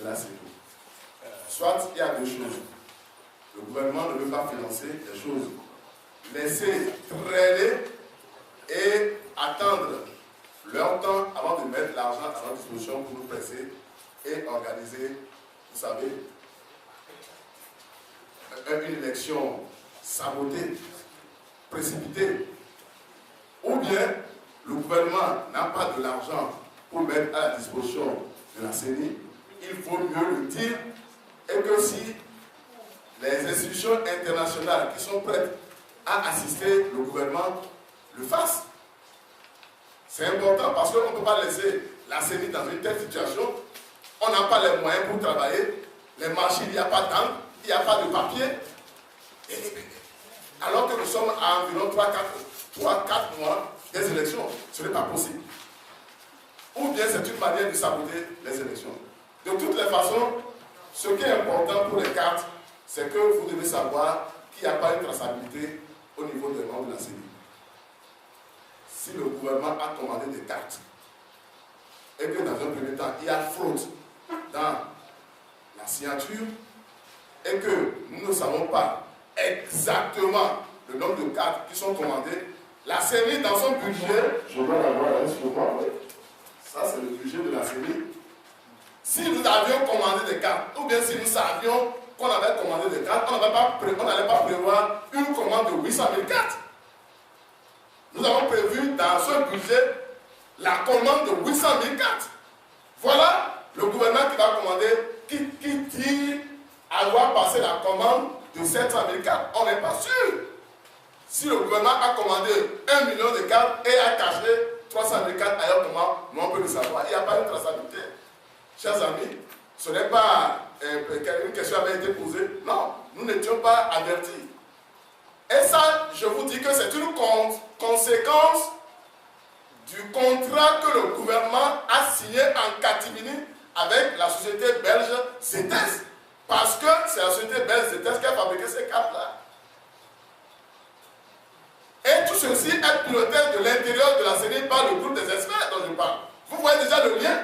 la CENI. Soit il y a deux choses. Le gouvernement ne veut pas financer les choses. Laisser traîner et attendre leur temps avant de mettre l'argent à notre disposition pour nous presser et organiser, vous savez, une élection sabotée, précipitée. Ou bien le gouvernement n'a pas de l'argent pour mettre à la disposition de la CENI, il faut mieux le dire, et que si les institutions internationales qui sont prêtes à assister le gouvernement le fassent. C'est important parce qu'on ne peut pas laisser la CENI dans une telle situation. On n'a pas les moyens pour travailler. Les marchés, il n'y a pas d'encre, il n'y a pas de papier. Alors que nous sommes à environ 3-4 mois des élections, ce n'est pas possible. Ou bien c'est une manière de saboter les élections. De toutes les façons, ce qui est important pour les cartes, c'est que vous devez savoir qu'il n'y a pas une traçabilité au niveau des membres de la CENI. Si le gouvernement a commandé des cartes et que dans un premier temps, il y a fraude dans la signature et que nous ne savons pas exactement le nombre de cartes qui sont commandées, la CENI dans son budget, je vais l'avoir là, s'il vous plaît. Ça, c'est le budget de la CENI. Si nous avions commandé des cartes, ou bien si nous savions qu'on avait commandé des cartes, on n'allait pas prévoir une commande de 800 000 cartes. Nous avons prévu dans ce budget la commande de 800 000 cartes. Voilà le gouvernement qui va commander, qui dit avoir passé la commande de 700 000 cartes. On n'est pas sûr. Si le gouvernement a commandé 1 million de cartes et a caché 300 000 cartes ailleurs, comment nous on peut le savoir? Il n'y a pas de traçabilité. Chers amis, ce n'est pas une question avait été posée. Non, nous n'étions pas avertis. Et ça, je vous dis que c'est une conséquence du contrat que le gouvernement a signé en catimini avec la société belge CETES. Parce que c'est la société belge CETES qui a fabriqué ces cartes-là. Et tout ceci est piloté de l'intérieur de la CENI par le groupe des experts dont je parle. Vous voyez déjà le lien?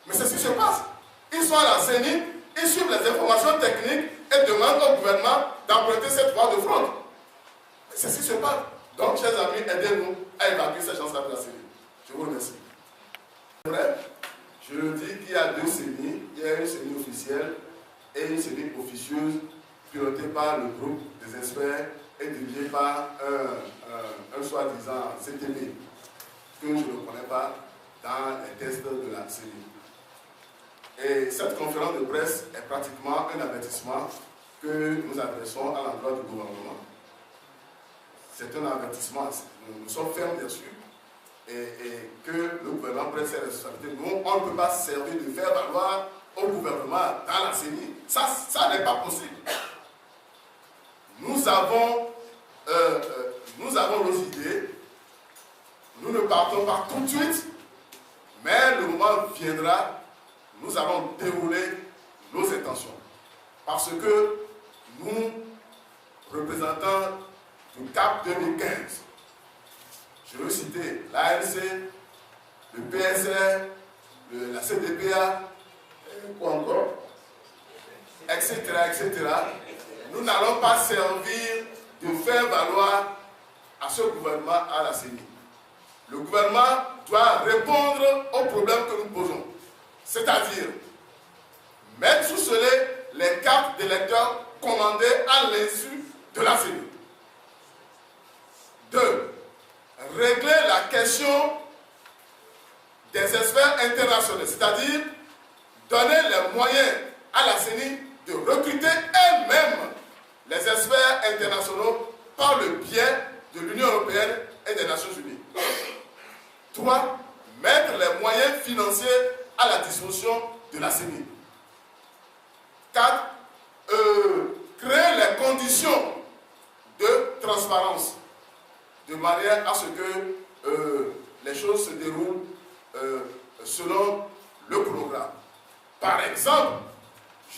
Mais c'est ce qui se passe. Ils sont à la CENI, ils suivent les informations techniques et demandent au gouvernement d'emprunter cette voie de fraude. C'est ce qui se passe. Donc, chers amis, aidez-nous à évacuer ces gens-là de la CENI. Je vous remercie. Bref, je le dis qu'il y a deux CENI. Il y a une CENI officielle et une CENI officieuse pilotée par le groupe des experts et dirigée par un soi-disant CTB que je ne connais pas dans les tests de la CENI. Et cette conférence de presse est pratiquement un avertissement que nous adressons à l'endroit du gouvernement. C'est un avertissement, nous sommes fermes dessus et que le gouvernement prenne ses responsabilités. Nous, on ne peut pas servir de faire valoir au gouvernement dans la CENI. Ça n'est pas possible. Nous avons nos idées, nous ne partons pas tout de suite, mais le moment viendra. Nous allons dérouler nos intentions. Parce que nous, représentants du CAP 2015, je veux citer l'ANC, le PSR, la CDPA, quoi encore, etc., nous n'allons pas servir de faire valoir à ce gouvernement, à la CENI. Le gouvernement doit répondre aux problèmes que nous posons. C'est-à-dire mettre sous scellé les cartes d'électeurs commandées à l'insu de la CENI. 2. Régler la question des experts internationaux, c'est-à-dire donner les moyens à la CENI de recruter elle-même les experts internationaux par le biais de l'Union européenne et des Nations unies. 3. Mettre les moyens financiers à la disposition de la CENI. 4. Créer les conditions de transparence de manière à ce que les choses se déroulent selon le programme. Par exemple,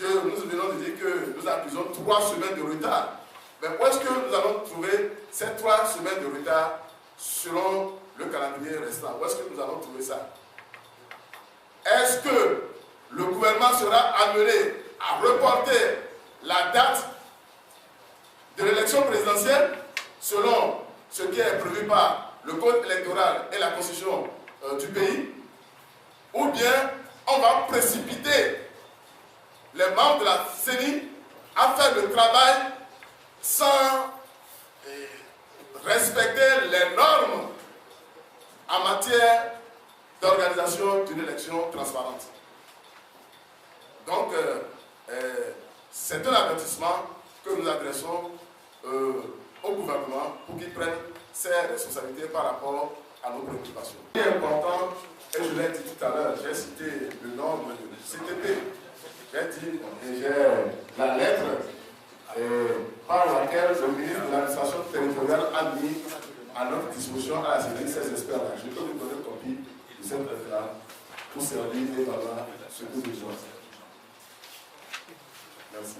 nous venons de dire que nous accusons 3 semaines de retard. Mais où est-ce que nous allons trouver ces 3 semaines de retard selon le calendrier restant? Où est-ce que nous allons trouver ça? Est-ce que le gouvernement gouvernement sera amené à reporter la date de l'élection présidentielle selon ce qui est prévu par le code électoral et la constitution du pays, ou bien on va précipiter les membres de la CENI à faire le travail sans respecter les normes en matière d'organisation d'une élection transparente. Donc, c'est un avertissement que nous adressons au gouvernement pour qu'il prenne ses responsabilités par rapport à nos préoccupations. Ce qui est important, et je l'ai dit tout à l'heure, j'ai cité le nom de CTP. J'ai dit, et j'ai la lettre par laquelle le ministre de l'administration territoriale a mis à notre disposition à la CENI ces experts-là. Je peux vous donner une copie de cette lettre-là pour servir et voilà ce que nous besoin. Merci.